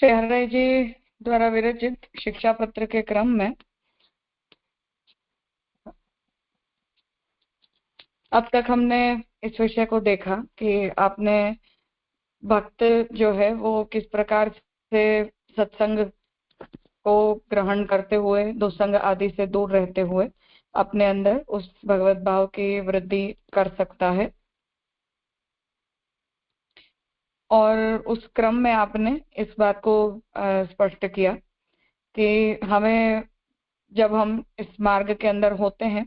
श्री हरराय जी द्वारा विरचित शिक्षा पत्र के क्रम में अब तक हमने इस विषय को देखा कि आपने भक्त जो है वो किस प्रकार से सत्संग को ग्रहण करते हुए दुसंग आदि से दूर रहते हुए अपने अंदर उस भगवत भाव की वृद्धि कर सकता है। और उस क्रम में आपने इस बात को स्पष्ट किया कि हमें जब हम इस मार्ग के अंदर होते हैं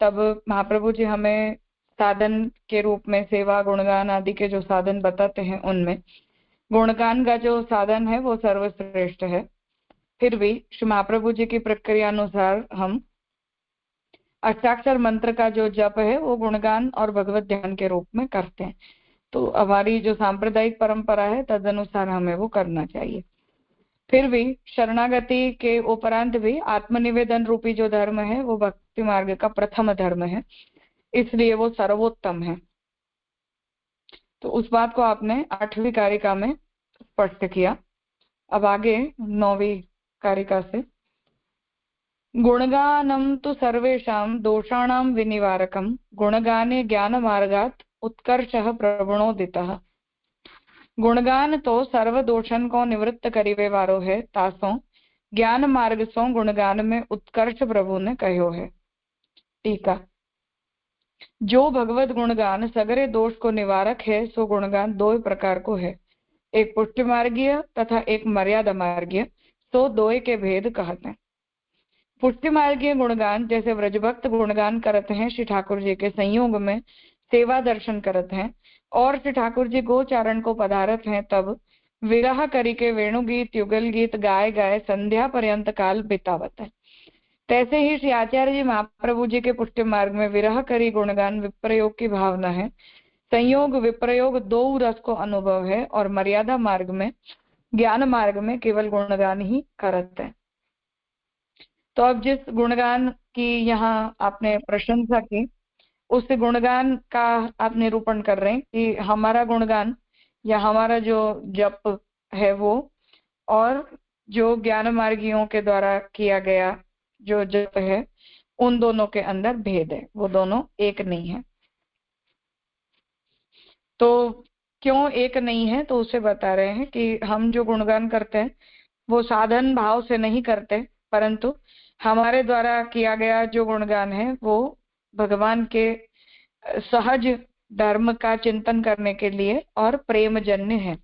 तब महाप्रभु जी हमें साधन के रूप में सेवा गुणगान आदि के जो साधन बताते हैं उनमें गुणगान का जो साधन है वो सर्वश्रेष्ठ है। फिर भी श्री महाप्रभु जी की प्रक्रिया अनुसार हम अष्टाक्षर मंत्र का जो जप है वो गुणगान और भगवत ध्यान के रूप में करते हैं। तो हमारी जो सांप्रदायिक परंपरा है तदनुसार हमें वो करना चाहिए। फिर भी शरणागति के उपरांत भी आत्मनिवेदन रूपी जो धर्म है वो भक्ति मार्ग का प्रथम धर्म है, इसलिए वो सर्वोत्तम है। तो उस बात को आपने 8वीं कारिका में स्पष्ट किया। अब आगे 9वीं कारिका से गुणगानम तो सर्वेषां दोषाणां विनिवारकम गुणगाने ज्ञान मार्गात उत्कर्षः प्रवणोदितः। गुणगान तो सर्व दोषन को निवृत्त करीवे वारो है तासो ज्ञान मार्ग सो गुणगान में उत्कर्ष प्रभु ने कहो है। टीका जो भगवत गुणगान सगरे दोष को निवारक है सो गुणगान दो प्रकार को है, एक पुष्टि मार्गीय तथा एक मर्यादा मार्गीय। सो दोय के भेद कहते हैं। पुष्टि मार्गीय गुणगान जैसे व्रजभक्त गुणगान करते हैं श्री ठाकुर जी के संयोग में सेवा दर्शन करते हैं और श्री ठाकुर जी गोचारण को पधारत हैं तब विरह करी के वेणुगीत युगल गीत गाय गाय संध्या पर्यंत काल बितावत है। तैसे ही श्री आचार्य जी महाप्रभु जी के पुष्टि मार्ग में विरह करी गुणगान विप्रयोग की भावना है, संयोग विप्रयोग दो रस को अनुभव है और मर्यादा मार्ग में ज्ञान मार्ग में केवल गुणगान ही करते हैं। तो अब जिस गुणगान की यहाँ आपने प्रशंसा की उस गुणगान का आप निरूपण कर रहे हैं कि हमारा गुणगान या हमारा जो जप है वो और जो ज्ञान मार्गियों के द्वारा किया गया जो जप है उन दोनों के अंदर भेद है, वो दोनों एक नहीं है। तो क्यों एक नहीं है तो उसे बता रहे हैं कि हम जो गुणगान करते हैं वो साधन भाव से नहीं करते, परंतु हमारे द्वारा किया गया जो गुणगान है वो भगवान के सहज धर्म का चिंतन करने के लिए और प्रेम जन्य है।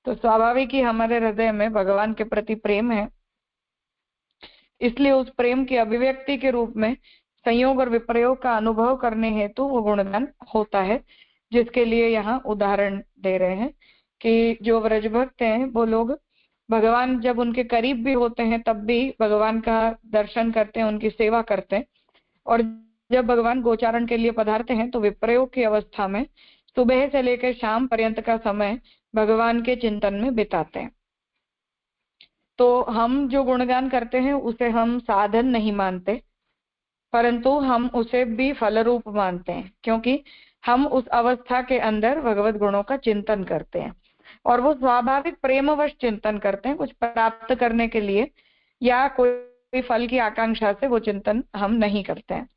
तो स्वाभाविक ही हमारे हृदय में भगवान के प्रति प्रेम है, इसलिए उस प्रेम की अभिव्यक्ति के रूप में संयोग और विप्रयोग का अनुभव करने हेतु वो गुणगान होता है, जिसके लिए यहाँ उदाहरण दे रहे हैं कि जो व्रजभक्त हैं वो लोग भगवान जब उनके करीब भी होते हैं तब भी भगवान का दर्शन करते हैं, उनकी सेवा करते हैं, और जब भगवान गोचारण के लिए पधारते हैं तो विप्रयोग की अवस्था में सुबह से लेकर शाम पर्यंत का समय भगवान के चिंतन में बिताते हैं। तो हम जो गुणगान करते हैं उसे हम साधन नहीं मानते, परंतु हम उसे भी फल रूप मानते हैं, क्योंकि हम उस अवस्था के अंदर भगवत गुणों का चिंतन करते हैं और वो स्वाभाविक प्रेमवश चिंतन करते हैं, कुछ प्राप्त करने के लिए या कोई फल की आकांक्षा से वो चिंतन हम नहीं करते हैं।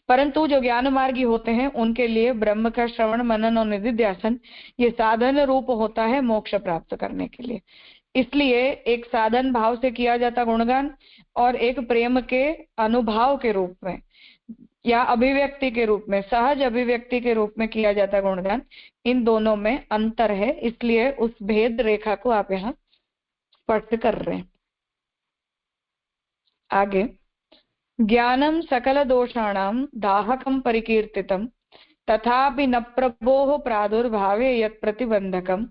परंतु जो ज्ञान मार्गी होते हैं उनके लिए ब्रह्म का श्रवण मनन और निधिध्यासन ये साधन रूप होता है मोक्ष प्राप्त करने के लिए। इसलिए एक साधन भाव से किया जाता गुणगान और एक प्रेम के अनुभाव के रूप में या अभिव्यक्ति के रूप में सहज अभिव्यक्ति के रूप में किया जाता गुणगान, इन दोनों में अंतर है, इसलिए उस भेद रेखा को आप यहाँ स्पष्ट कर रहे हैं। आगे ज्ञानम सकल दोषाणां दाहकं परिकीर्तितं तथापि न प्रभोः प्रादुर्भावे यत् प्रतिबंधकं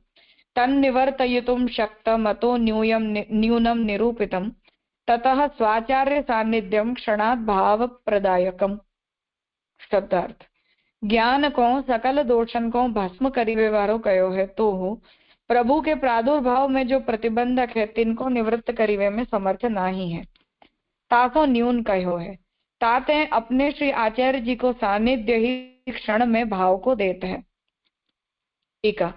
तन्निवर्तयितुं शक्तमतो न्यूनं निरूपितं ततः स्वाचार्य सान्निध्यं क्षणात् भाव प्रदायकम। शब्दार्थ ज्ञान को सकल दोषन को भस्म करीवे वारो कयो है तो प्रभु के प्रादुर्भाव में जो प्रतिबंधक है तिनको निवृत्त करीवे में समर्थ नहीं है। तासो न्यून कहो है, ताते अपने श्री आचार्य जी को सानिध्य ही क्षण में भाव को देते हैं। ठीक है,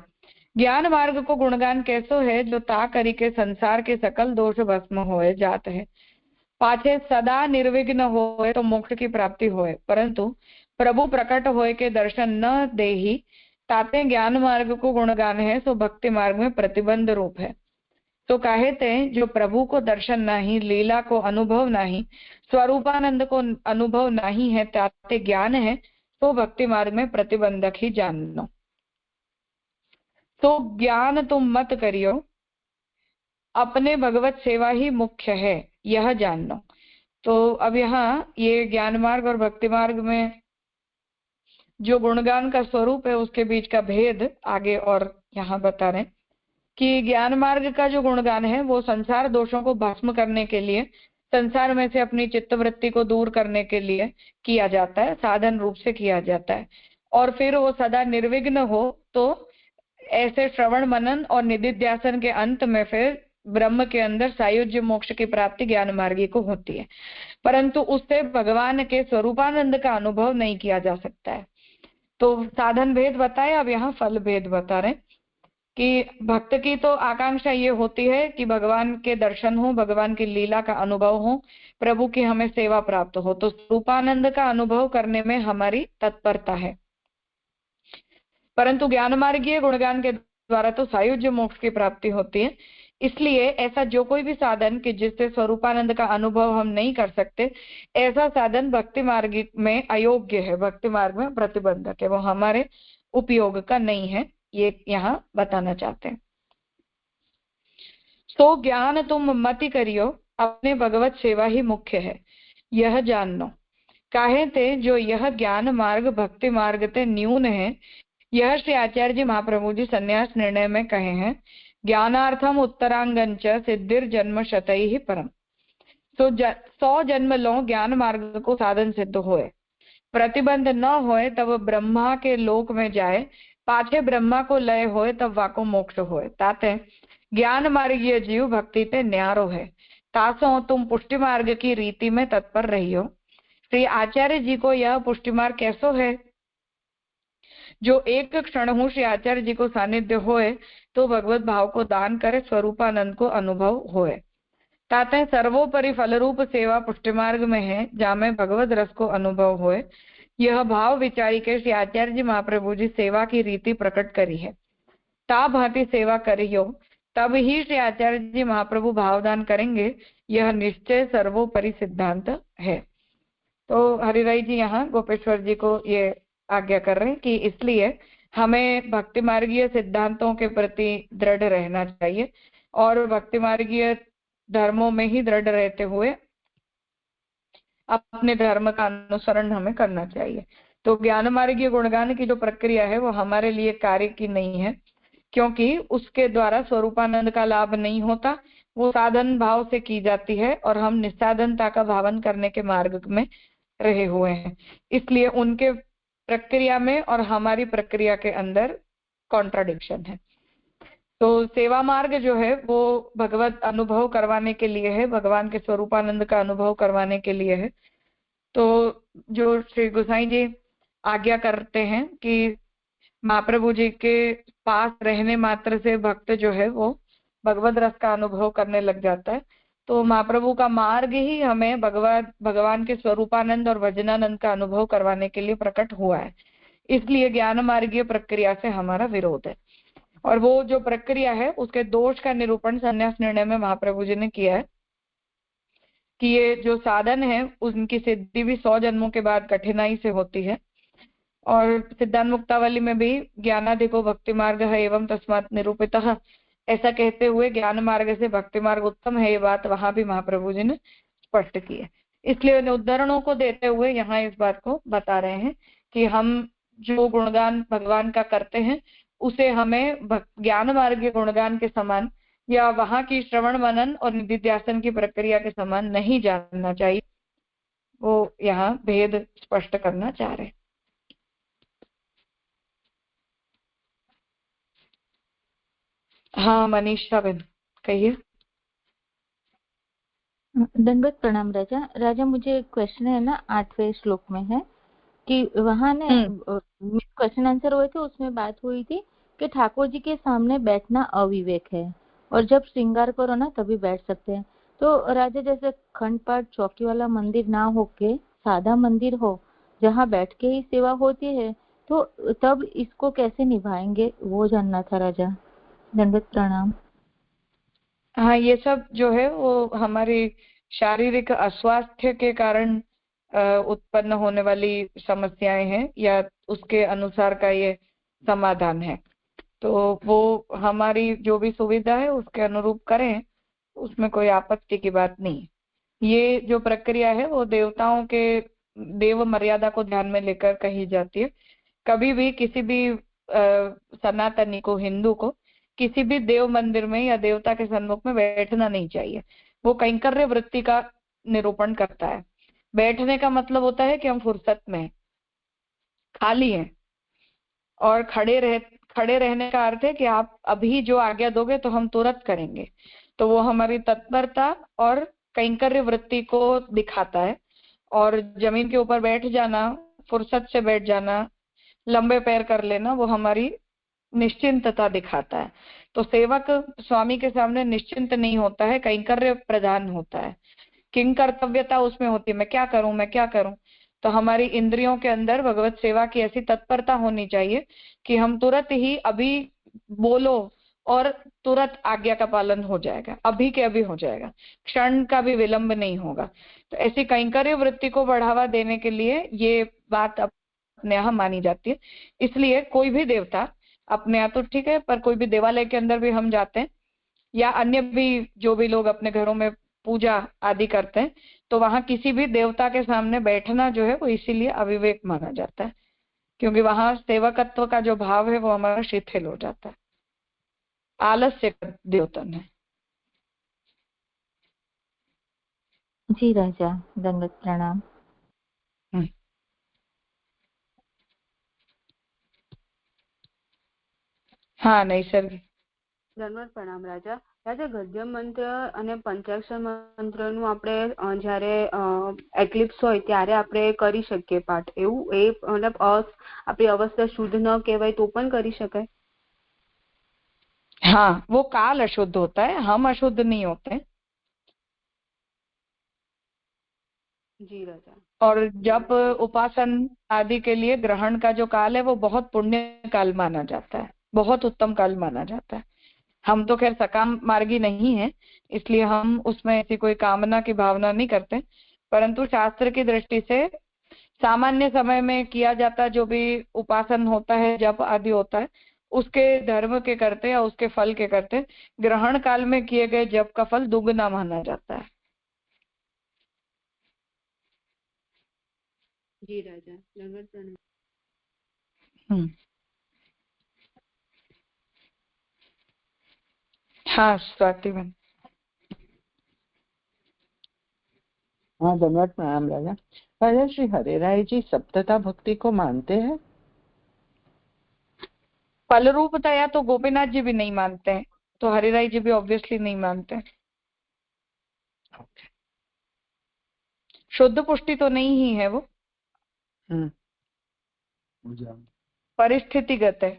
ज्ञान मार्ग को गुणगान कैसो है, जो ता करी के संसार के सकल दोष भस्म होए जात है। पाछे सदा निर्विघ्न होए तो मोक्ष की प्राप्ति होए, परंतु प्रभु प्रकट होए के दर्शन न देही ताते ज्ञान मार्ग को गुणगान है, सो भक्ति मार्ग में प्रतिबंध रूप है। तो कहते हैं जो प्रभु को दर्शन नहीं, लीला को अनुभव नहीं, स्वरूपानंद को अनुभव नहीं है, ताते ज्ञान है, तो भक्ति मार्ग में प्रतिबंधक ही जानो। तो ज्ञान तुम मत करियो, अपने भगवत सेवा ही मुख्य है, यह जानना। तो अब यहाँ ये ज्ञान मार्ग और भक्ति मार्ग में जो गुणगान का स्वरूप है उसके बीच का भेद आगे और यहाँ बता रहे हैं कि ज्ञान मार्ग का जो गुणगान है वो संसार दोषों को भस्म करने के लिए, संसार में से अपनी चित्तवृत्ति को दूर करने के लिए किया जाता है, साधन रूप से किया जाता है। और फिर वो सदा निर्विघ्न हो तो ऐसे श्रवण मनन और निधिध्यासन के अंत में फिर ब्रह्म के अंदर सायुज्य मोक्ष की प्राप्ति ज्ञान मार्गी को होती है, परंतु उससे भगवान के स्वरूपानंद का अनुभव नहीं किया जा सकता है। तो साधन भेद बताया, अब यहाँ फल भेद बता रहे कि भक्त की तो आकांक्षा ये होती है कि भगवान के दर्शन हो, भगवान की लीला का अनुभव हो, प्रभु की हमें सेवा प्राप्त हो, तो स्वरूपानंद का अनुभव करने में हमारी तत्परता है। परंतु ज्ञान मार्गीय गुणगान के द्वारा तो सायुज्य मोक्ष की प्राप्ति होती है, इसलिए ऐसा जो कोई भी साधन कि जिससे स्वरूपानंद का अनुभव हम नहीं कर सकते, ऐसा साधन भक्ति मार्ग में अयोग्य है, भक्ति मार्ग में प्रतिबंधक है, वो हमारे उपयोग का नहीं है, ये यहाँ बताना चाहते हैं। तो ज्ञान तुम मति करियो, अपने भगवत सेवा ही मुख्य है, यह जाननो। काहे ते जो यह ज्ञान मार्ग भक्ति मार्ग ते न्यून है, यह श्री आचार्य जी महाप्रभु जी संन्यास निर्णय में कहे हैं। ज्ञानार्थम उत्तरांगंच सिद्धिर जन्म शतैहि परम। तो 100 जन्म लो ज्ञान मार्ग को साधन सिद्ध होए, प्रतिबंध न होए तब ब्रह्मा के लोक में जाए, पाछे ब्रह्मा को लय होए तब वाको मोक्ष होए। ताते ज्ञान मार्गीय जीव भक्ति ते न्यारो है, तासो तुम पुष्टि मार्ग की रीति में तत्पर रहियो। श्री आचार्य जी को यह पुष्टि मार्ग कैसो है, जो एक क्षण हूँ श्री आचार्य जी को सानिध्य होए तो भगवत भाव को दान करे, स्वरूपानंद को अनुभव होए। ताते सर्वोपरि फलरूप सेवा पुष्टि मार्ग में है, जामे भगवत रस को अनुभव होए। यह भाव विचारी के श्री आचार्य जी महाप्रभु जी सेवा की रीति प्रकट करी है। ता भांति सेवा करियो, तब ही श्री आचार्य जी महाप्रभु भावदान करेंगे, यह निश्चय सर्वोपरि सिद्धांत है। तो हरिराय जी यहाँ गोपेश्वर जी को ये आज्ञा कर रहे हैं कि इसलिए हमें भक्ति मार्गीय सिद्धांतों के प्रति दृढ़ रहना चाहिए और भक्ति मार्गीय धर्मों में ही दृढ़ रहते हुए अपने धर्म का अनुसरण हमें करना चाहिए। तो ज्ञान मार्गीय गुणगान की जो प्रक्रिया है वो हमारे लिए कार्य की नहीं है, क्योंकि उसके द्वारा स्वरूपानंद का लाभ नहीं होता, वो साधन भाव से की जाती है और हम निस्साधनता का भावन करने के मार्ग में रहे हुए हैं। इसलिए उनके प्रक्रिया में और हमारी प्रक्रिया के अंदर कॉन्ट्राडिक्शन है। तो सेवा मार्ग जो है वो भगवत अनुभव करवाने के लिए है, भगवान के स्वरूपानंद का अनुभव करवाने के लिए है। तो जो श्री गोसाई जी आज्ञा करते हैं कि महाप्रभु जी के पास रहने मात्र से भक्त जो है वो भगवत रस का अनुभव करने लग जाता है। तो महाप्रभु का मार्ग ही हमें भगवान के स्वरूपानंद और भजनानंद का अनुभव करवाने के लिए प्रकट हुआ है, इसलिए ज्ञान मार्गीय प्रक्रिया से हमारा विरोध है। और वो जो प्रक्रिया है उसके दोष का निरूपण संन्यास निर्णय में महाप्रभु जी ने किया है कि ये जो साधन है उनकी सिद्धि भी 100 जन्मों के बाद कठिनाई से होती है। और सिद्धांत मुक्तावली में भी ज्ञानाधिको भक्ति मार्ग है एवं तस्मात् निरूपितः, ऐसा कहते हुए ज्ञान मार्ग से भक्ति मार्ग उत्तम है, ये बात वहां भी महाप्रभु जी ने स्पष्ट की है। इसलिए उदाहरणों को देते हुए यहाँ इस बात को बता रहे हैं कि हम जो गुणगान भगवान का करते हैं उसे हमें ज्ञान मार्ग के गुणगान के समान या वहां की श्रवण मनन और निधिध्यासन की प्रक्रिया के समान नहीं जानना चाहिए, वो यहाँ भेद स्पष्ट करना चाह रहे हैं। हाँ मनीषा बहन कहिए। दंडवत प्रणाम राजा। राजा मुझे क्वेश्चन है ना 8वें श्लोक में है कि वहां ने क्वेश्चन आंसर हुए थे, उसमें बात हुई थी कि ठाकुर जी के सामने बैठना अविवेक है और जब श्रृंगार करो ना तभी बैठ सकते हैं। तो राजा जैसे खंड पाठ चौकी वाला मंदिर ना होके सादा मंदिर हो जहाँ बैठ के ही सेवा होती है, तो तब इसको कैसे निभाएंगे वो जानना था राजा। दंडवत प्रणाम। हाँ, ये सब जो है वो हमारी शारीरिक अस्वास्थ्य के कारण उत्पन्न होने वाली समस्याएं हैं, या उसके अनुसार का ये समाधान है। तो वो हमारी जो भी सुविधा है उसके अनुरूप करें, उसमें कोई आपत्ति की बात नहीं। ये जो प्रक्रिया है वो देवताओं के देव मर्यादा को ध्यान में लेकर कही जाती है। कभी भी किसी भी सनातनी को, हिंदू को, किसी भी देव मंदिर में या देवता के सन्मुख में बैठना नहीं चाहिए। वो कैंकर्य वृत्ति का निरूपण करता है। बैठने का मतलब होता है कि हम फुर्सत में हैं, खाली हैं। और खड़े रहने का अर्थ है कि आप अभी जो आज्ञा दोगे तो हम तुरंत करेंगे। तो वो हमारी तत्परता और कैंकर्य वृत्ति को दिखाता है। और जमीन के ऊपर बैठ जाना, फुर्सत से बैठ जाना, लंबे पैर कर लेना, वो हमारी निश्चिंतता दिखाता है। तो सेवक स्वामी के सामने निश्चिंत नहीं होता है, कैंकर्य प्रधान होता है। किंग कर्तव्यता उसमें होती है, मैं क्या करूं, मैं क्या करूं। तो हमारी इंद्रियों के अंदर भगवत सेवा की ऐसी तत्परता होनी चाहिए कि हम तुरंत ही अभी बोलो और तुरंत आज्ञा का पालन हो जाएगा, अभी के अभी हो जाएगा, क्षण का भी विलंब नहीं होगा। तो ऐसी कैंकर्य वृत्ति को बढ़ावा देने के लिए ये बात अपने यहाँ मानी जाती है। इसलिए कोई भी देवता अपने यहाँ तो ठीक है, पर कोई भी देवालय के अंदर भी हम जाते हैं, या अन्य भी जो भी लोग अपने घरों में पूजा आदि करते हैं, तो वहां किसी भी देवता के सामने बैठना जो है वो इसीलिए अविवेक माना जाता है, क्योंकि वहां सेवकत्व का जो भाव है वो हमारा शिथिल हो जाता है, आलस्य का द्योतन है। जी राजा, दंडवत प्रणाम। हम्म। हाँ, नैसर्गिक। દંડવત પ્રણામ રાજા. રાજા, ગદ્ય મંત્ર અને પંચાક્ષર મંત્રનું આપણે જ્યારે એક્લિપ્સ હોય ત્યારે આપણે કરી શકીએ પાઠ, એવું એ મતલબ આપણી અવસ્થા શુદ્ધ ન કહેવાય તો પણ કરી શકાય? हाँ, वो काल अशुद्ध होता है, हम अशुद्ध नहीं होते। जी राजा। और जब उपासन आदि के लिए ग्रहण का जो काल है वो बहुत पुण्य काल माना जाता है, बहुत उत्तम काल माना जाता है। हम तो खैर सकाम मार्गी नहीं है, इसलिए हम उसमें ऐसी कोई कामना की भावना नहीं करते, परंतु शास्त्र की दृष्टि से सामान्य समय में किया जाता जो भी उपासन होता है, जप आदि होता है, उसके धर्म के करते या उसके फल के करते ग्रहण काल में किए गए जप का फल दुगना माना जाता है। जी राजा, दंडवत प्रणाम। हाँ, स्वाति बहन। हाँ, धन्यवाद प्रणाम राजा। राजा, श्री हरे राय जी सप्तता भक्ति को मानते हैं? फल रूपतया तो गोपीनाथ जी भी नहीं मानते हैं, तो हरिराय जी भी ऑब्वियसली नहीं मानते हैं। शुद्ध पुष्टि तो नहीं ही है वो, परिस्थितिगत है।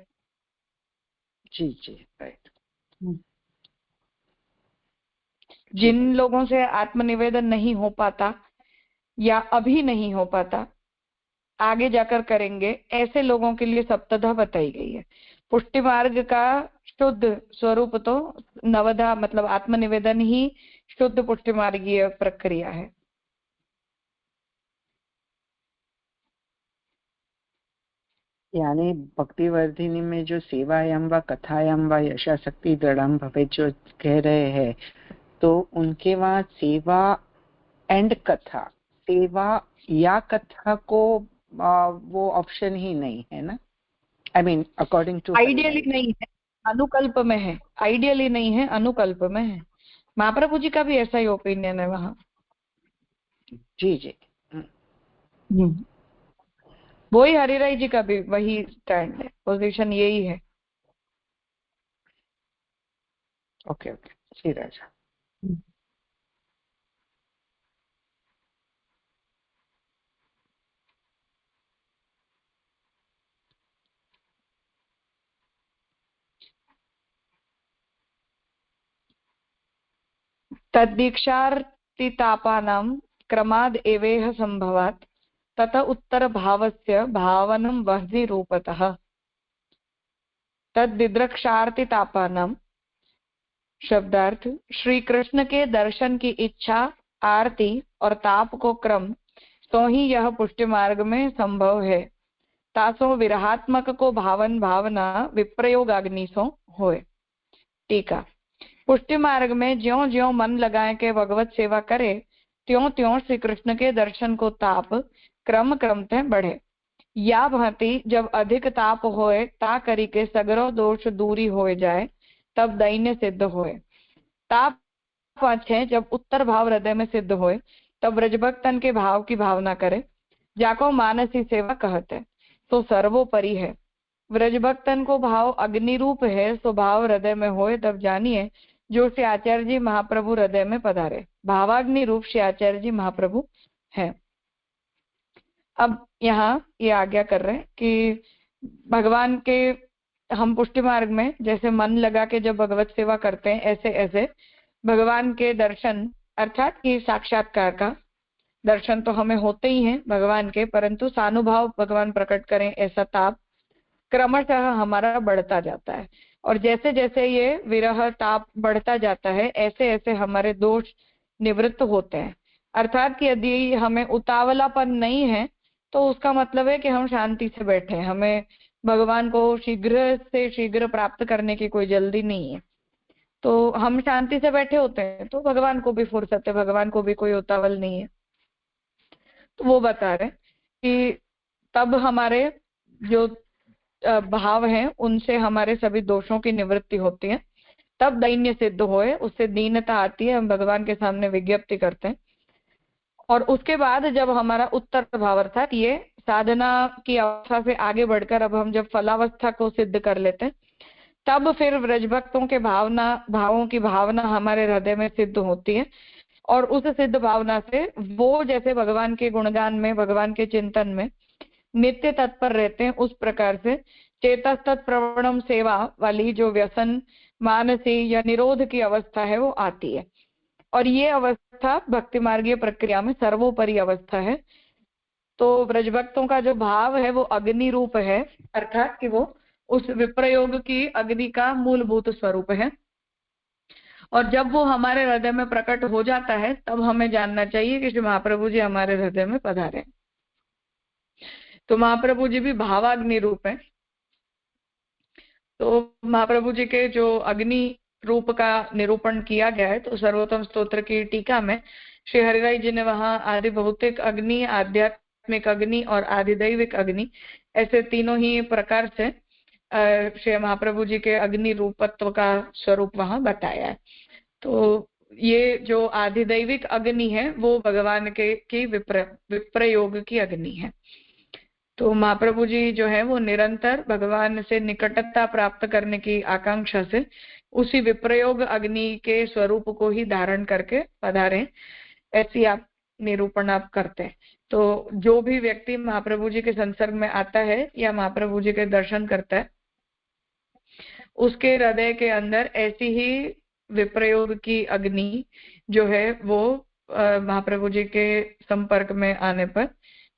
जी जी, राइट। जिन लोगों से आत्मनिवेदन नहीं हो पाता या अभी नहीं हो पाता, आगे जाकर करेंगे, ऐसे लोगों के लिए सप्तधा बताई गई है। पुष्टि मार्ग का शुद्ध स्वरूप तो नवधा मतलब आत्मनिवेदन ही शुद्ध पुष्टि मार्गीय प्रक्रिया है। यानी भक्तिवर्धिनी में जो सेवायाम व कथायाम व यशाशक्ति दृढ़म भवे जो कह रहे हैं, तो उनके वहाँ सेवा एंड कथा, सेवा या कथा को वो ऑप्शन ही नहीं है ना? I mean according to ideally नहीं है, अनुकल्प में है। आइडियली नहीं है, अनुकल्प में है। महाप्रभु जी का भी ऐसा ही ओपिनियन है वहां। जी जी। वही हरिराय जी का भी वही स्टैंड है, पोजीशन यही है। ओके ओके, जी राजा। तद्दीक्षार्थितापानां क्रमाद् एवेह संभवात् तत उत्तर भावस्य भावनं वह्नि रूपतः। तद्दिद्रक्षार्थितापानां शब्दार्थ श्री कृष्ण के दर्शन की इच्छा, आरती और ताप को क्रम तो ही यह पुष्टि मार्ग में संभव है। तासो विरहात्मक को भावन भावना विप्रयोगाग्नि सो होए। टीका। पुष्टि मार्ग में ज्यों ज्यों मन लगाए के भगवत सेवा करे त्यों त्यों श्री कृष्ण के दर्शन को ताप क्रम क्रमतः बढ़े। या भांति जब अधिक ताप होए ता करी के सगरो दोष दूरी हो जाए तब दैन्य सिद्ध होए। ताप पाछे जब उत्तर भाव हृदय में सिद्ध होए तब ब्रजभक्तन के भाव की भावना करे, जाको मानसी सेवा कहते तो सर्वोपरि है। ब्रजभक्तन को भाव अग्नि रूप है, सो भाव हृदय में होए तब जानिए जो श्री आचार्य जी महाप्रभु हृदय में पधारे। भावाग्नि रूप श्री आचार्य जी महाप्रभु है। अब यहाँ ये आज्ञा कर रहे हैं कि भगवान के हम पुष्टि मार्ग में जैसे मन लगा के जब भगवत सेवा करते हैं ऐसे ऐसे भगवान के दर्शन अर्थात कि साक्षात्कार का दर्शन तो हमें होते ही हैं भगवान के, परंतु सानुभाव भगवान प्रकट करें ऐसा ताप क्रमशः हमारा बढ़ता जाता है। और जैसे जैसे ये विरह ताप बढ़ता जाता है ऐसे ऐसे हमारे दोष निवृत्त होते हैं। अर्थात कि यदि हमें उतावलापन नहीं है तो उसका मतलब है कि हम शांति से बैठे हैं, हमें भगवान को शीघ्र से शीघ्र प्राप्त करने की कोई जल्दी नहीं है। तो हम शांति से बैठे होते हैं तो भगवान को भी फुर्सत है, भगवान को भी कोई उतावल नहीं है। तो वो बता रहे कि तब हमारे जो भाव हैं उनसे हमारे सभी दोषों की निवृत्ति होती है, तब दैन्य सिद्ध होए, उससे दीनता आती है, हम भगवान के सामने विज्ञप्ति करते हैं। और उसके बाद जब हमारा उत्तर भाव अर्थात ये साधना की अवस्था से आगे बढ़कर अब हम जब फलावस्था को सिद्ध कर लेते हैं तब फिर ब्रजभक्तों के भावों की भावना हमारे हृदय में सिद्ध होती है। और उस सिद्ध भावना से वो जैसे भगवान के गुणगान में भगवान के चिंतन में नित्य तत्पर रहते हैं, उस प्रकार से चेतस्तत् प्रवणम सेवा वाली जो व्यसन मानसी या निरोध की अवस्था है वो आती है। और ये अवस्था भक्ति मार्गीय प्रक्रिया में सर्वोपरि अवस्था है। तो ब्रजभक्तों का जो भाव है वो अग्नि रूप है, अर्थात कि वो उस विप्रयोग की अग्नि का मूलभूत स्वरूप है। और जब वो हमारे हृदय में प्रकट हो जाता है तब हमें जानना चाहिए कि श्री महाप्रभु जी हमारे हृदय में पधारे। तो महाप्रभु जी भी भावाग्नि रूप है। तो महाप्रभु जी के जो अग्नि रूप का निरूपण किया गया है तो सर्वोत्तम स्तोत्र की टीका में श्री हरिराय जी ने वहां आदि भौतिक अग्नि, आध्यात्मिक अग्नि और आधिदैविक अग्नि ऐसे तीनों ही प्रकार से श्री महाप्रभु जी के अग्नि रूपत्व का स्वरूप वहां बताया है। तो ये जो आधिदैविक अग्नि है वो भगवान के की विप्रयोग की अग्नि है। तो महाप्रभु जी जो है वो निरंतर भगवान से निकटता प्राप्त करने की आकांक्षा से उसी विप्रयोग अग्नि के स्वरूप को ही धारण करके पधारे, ऐसी आप निरूपण आप करते हैं। तो जो भी व्यक्ति महाप्रभु जी के संसर्ग में आता है या महाप्रभु जी के दर्शन करता है उसके हृदय के अंदर ऐसी ही विप्रयोग की अग्नि जो है वो महाप्रभु जी के संपर्क में आने पर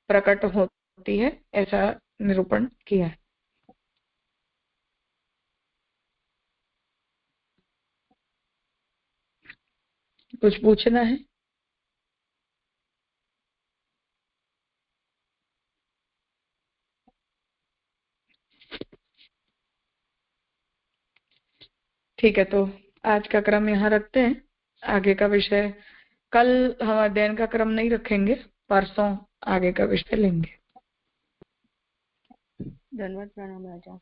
प्रकट होती है, ऐसा निरूपण किया है। कुछ पूछना है? ठीक है, तो आज का क्रम यहाँ रखते हैं। आगे का विषय कल हम अध्ययन का क्रम नहीं रखेंगे, परसों आगे का विषय लेंगे। धन्यवाद। प्रणाम राजा।